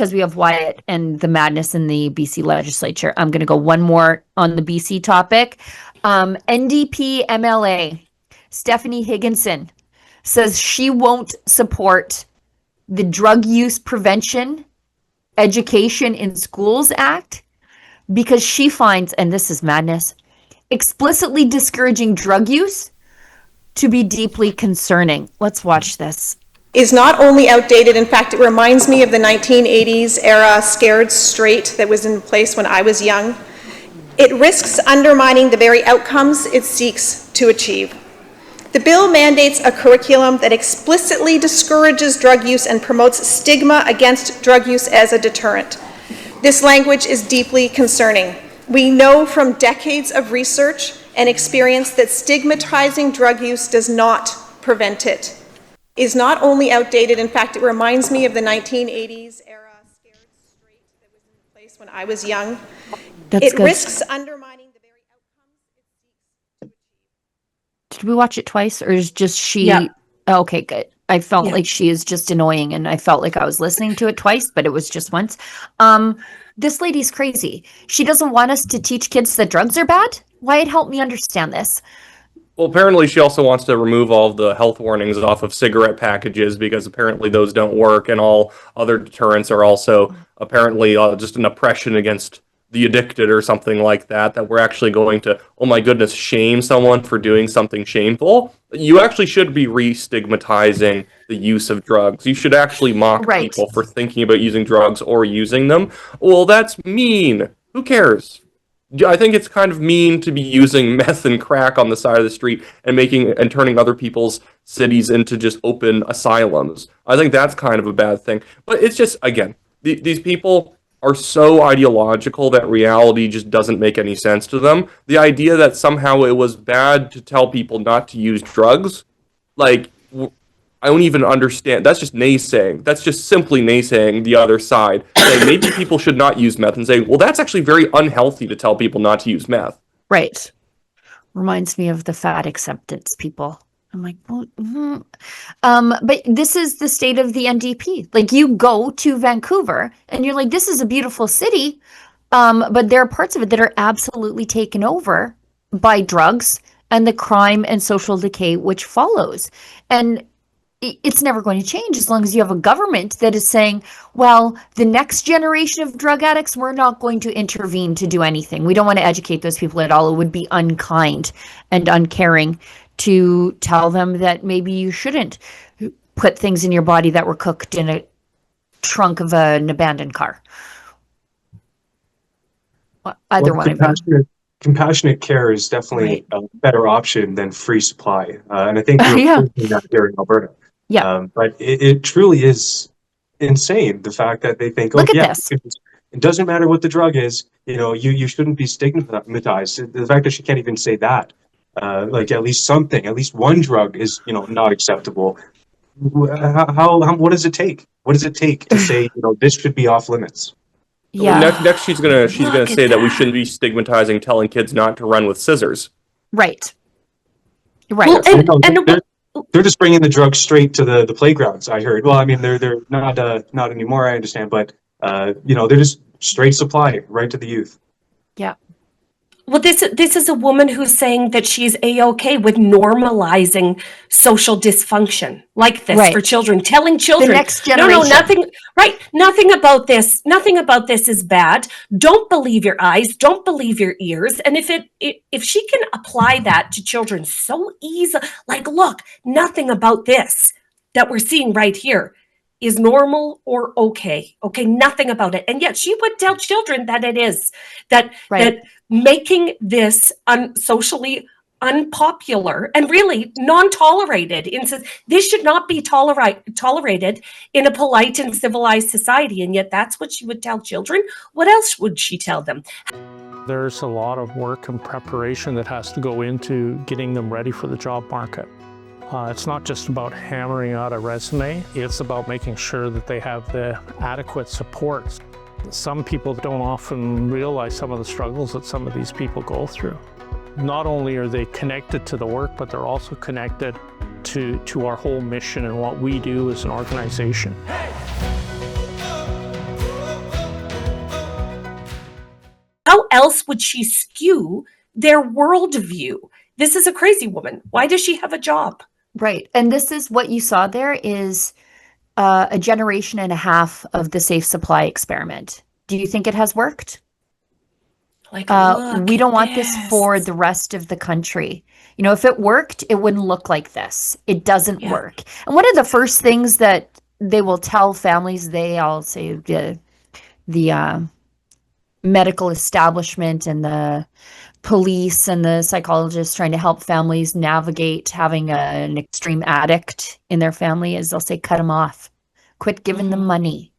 because we have Wyatt and the madness in the BC legislature, I'm going to go one more on the BC topic. NDP MLA Stephanie Higginson says she won't support the Drug Use Prevention Education in Schools Act because she finds, and this is madness, explicitly discouraging drug use to be deeply concerning. Let's watch this. Is not only outdated, in fact, it reminds me of the 1980s era scared straight that was in place when I was young. It risks undermining the very outcomes it seeks to achieve. The bill mandates a curriculum that explicitly discourages drug use and promotes stigma against drug use as a deterrent. This language is deeply concerning. We know from decades of research and experience that stigmatizing drug use does not prevent it. Is not only outdated, in fact, it reminds me of the 1980s era scared straight that was in place when I was young. It risks undermining the very outcomes it seeks to achieve. Did we watch it twice, or is just she? Yeah. Okay, good. I felt like she is just annoying, and I felt like I was listening to it twice, but it was just once. This lady's crazy. She doesn't want us to teach kids that drugs are bad. Wyatt, help me understand this. Well, apparently she also wants to remove all of the health warnings off of cigarette packages because apparently those don't work, and all other deterrents are also apparently just an oppression against the addicted or something like that, that we're actually going to, oh my goodness, shame someone for doing something shameful. You actually should be re-stigmatizing the use of drugs. You should actually mock people for thinking about using drugs or using them. Well, that's mean. Who cares? I think it's kind of mean to be using meth and crack on the side of the street and turning other people's cities into just open asylums. I think that's kind of a bad thing. But it's just, again, these people are so ideological that reality just doesn't make any sense to them. The idea that somehow it was bad to tell people not to use drugs, like, I don't even understand. That's just naysaying. That's just simply naysaying the other side. Saying maybe people should not use meth, and saying, well, that's actually very unhealthy to tell people not to use meth. Right. Reminds me of the fat acceptance people. I'm like, well, but this is the state of the NDP. Like, you go to Vancouver and you're like, this is a beautiful city. But there are parts of it that are absolutely taken over by drugs and the crime and social decay which follows. And it's never going to change as long as you have a government that is saying, well, the next generation of drug addicts, we're not going to intervene to do anything. We don't want to educate those people at all. It would be unkind and uncaring to tell them that maybe you shouldn't put things in your body that were cooked in a trunk of an abandoned car. Either one of them. Compassionate care is definitely a better option than free supply. And I think we're proving that here in Alberta. Yeah. But it truly is insane, the fact that they think, Look at this. It doesn't matter what the drug is, you shouldn't be stigmatized. The fact that she can't even say that, like at least one drug is, not acceptable. How what does it take? What does it take to say, this should be off limits? Yeah. Well, next she's gonna say that we shouldn't be stigmatizing telling kids not to run with scissors. Right. Well, they're just bringing the drugs straight to the playgrounds. I heard. Well, I mean, they're not anymore. I understand, but they're just straight supply right to the youth. Yeah. Well, this is a woman who's saying that she's A-OK with normalizing social dysfunction like this for children, telling children, the next generation. No, nothing about this is bad. Don't believe your eyes, don't believe your ears. And if she can apply that to children so easily, like, look, nothing about this that we're seeing right here is normal or okay, nothing about it. And yet she would tell children that it is, that making this socially unpopular and really non-tolerated. This should not be tolerated in a polite and civilized society. And yet that's what she would tell children. What else would she tell them? There's a lot of work and preparation that has to go into getting them ready for the job market. It's not just about hammering out a resume, it's about making sure that they have the adequate supports. Some people don't often realize some of the struggles that some of these people go through. Not only are they connected to the work, but they're also connected to our whole mission and what we do as an organization. else would she skew their worldview? This is a crazy woman. Why does she have a job? Right. And this is what you saw there is a generation and a half of the safe supply experiment. Do you think it has worked? Like, We don't want this this for the rest of the country. You know, if it worked, it wouldn't look like this. It doesn't Yeah. work. And one of the first things that they will tell families, I'll say the medical establishment and the police and the psychologists trying to help families navigate having an extreme addict in their family is they'll say, cut them off, quit giving them money.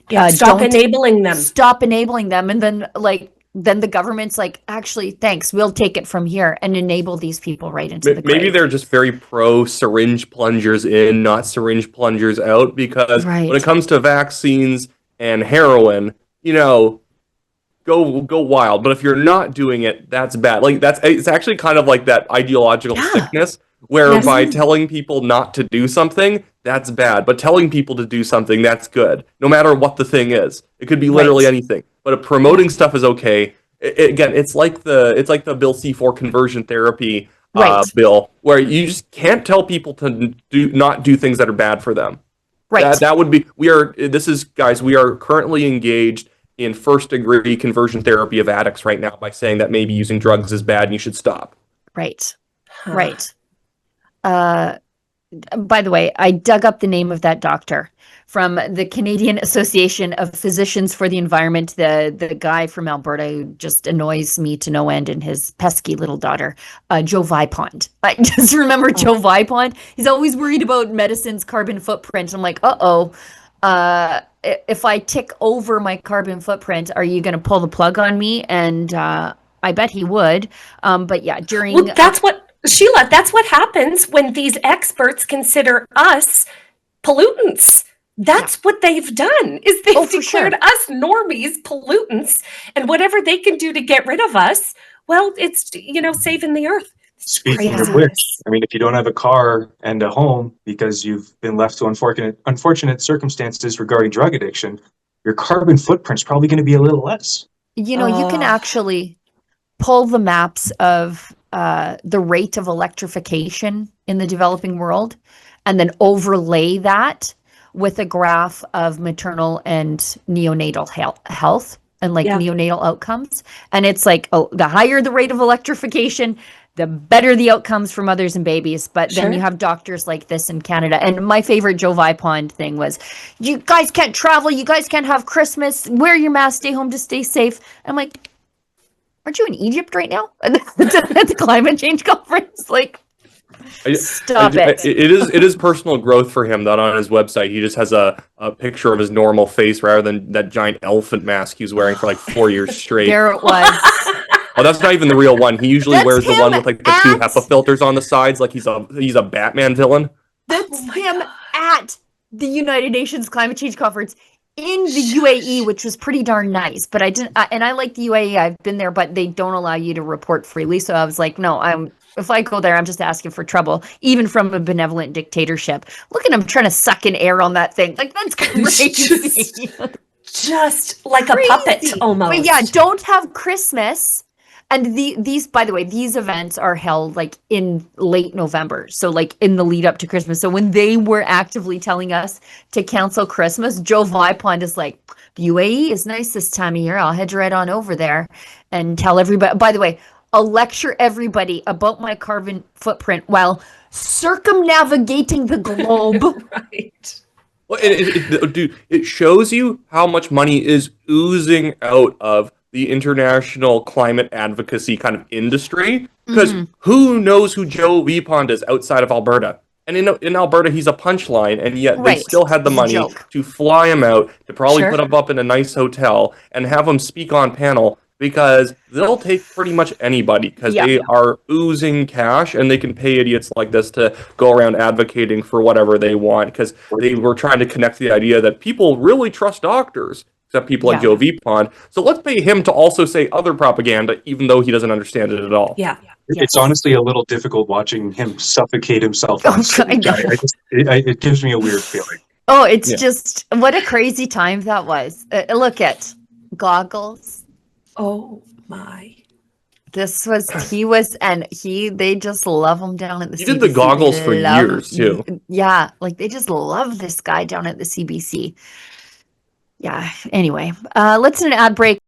Yeah, stop Don't enabling them. Stop enabling them. And then the government's like, actually, thanks, we'll take it from here and enable these people right into the Maybe grave. they're just very pro syringe plungers in, not syringe plungers out, because Right. when it comes to vaccines and heroin, you know, go wild. But if you're not doing it, that's bad. Like it's actually kind of like that ideological Yeah. sickness where Yes. by telling people not to do something, that's bad. But telling people to do something, that's good. No matter what the thing is. It could be literally Right. anything. But if promoting stuff is okay. Again, it's like the Bill C4 conversion therapy Right. bill, where you just can't tell people to not do things that are bad for them. Right. That would be we are currently engaged in first degree conversion therapy of addicts right now by saying that maybe using drugs is bad and you should stop. Right. Right. By the way, I dug up the name of that doctor from the Canadian Association of Physicians for the Environment, the guy from Alberta who just annoys me to no end, and his pesky little daughter, Joe Vipond. I just remember Joe Vipond. He's always worried about medicine's carbon footprint. I'm like, if I tick over my carbon footprint, are you going to pull the plug on me? And I bet he would. But yeah, during... Well, that's what, Sheila, that's what happens when these experts consider us pollutants. That's what they've done, is they've Oh, for declared sure. us normies pollutants, and whatever they can do to get rid of us, well, it's, saving the earth. Speaking of Craziness. which, I mean, if you don't have a car and a home because you've been left to unfortunate circumstances regarding drug addiction, your carbon footprint's probably going to be a little less. You know, you can actually pull the maps of the rate of electrification in the developing world and then overlay that with a graph of maternal and neonatal health and neonatal outcomes. And it's like, the higher the rate of electrification, the better the outcomes for mothers and babies. But then you have doctors like this in Canada. And my favorite Joe Vipond thing was, you guys can't travel. You guys can't have Christmas. Wear your mask. Stay home to stay safe. I'm like, aren't you in Egypt right now? At the climate change conference? Like, stop it. It is personal growth for him that on his website he just has a picture of his normal face rather than that giant elephant mask he was wearing for like 4 years straight. There it was. Oh, that's not even the real one. He usually That's wears the one him with like the two at- HEPA filters on the sides, like he's a Batman villain. That's him at the United Nations Climate Change Conference in the UAE, which was pretty darn nice. But I didn't, and I like the UAE. I've been there, but they don't allow you to report freely. So I was like, no, if I go there, I'm just asking for trouble, even from a benevolent dictatorship. Look at him trying to suck in air on that thing. Like, that's crazy. Just like a puppet almost. But yeah, don't have Christmas. And these, by the way, these events are held like in late November. So like in the lead up to Christmas. So when they were actively telling us to cancel Christmas, Joe Vipond is like, the UAE is nice this time of year. I'll head right on over there and tell everybody. By the way, I'll lecture everybody about my carbon footprint while circumnavigating the globe. Right. Well, dude, it shows you how much money is oozing out of the international climate advocacy kind of industry. Because who knows who Joe Vipond is outside of Alberta? And in Alberta, he's a punchline, and yet they still had the He's a money joke. to fly him out, to probably Sure. put him up in a nice hotel, and have him speak on panel, because they'll take pretty much anybody, because they are oozing cash, and they can pay idiots like this to go around advocating for whatever they want, because they were trying to connect the idea that people really trust doctors, except people like Joe Vipond. So let's pay him to also say other propaganda, even though he doesn't understand it at all. Yeah. It's honestly a little difficult watching him suffocate himself. Oh, I know. It gives me a weird feeling. Oh, it's just, what a crazy time that was. Look at goggles. Oh. my. They just love him down at the He CBC. did the goggles for years, too. Yeah, like they just love this guy down at the CBC. Yeah, anyway, let's do an ad break.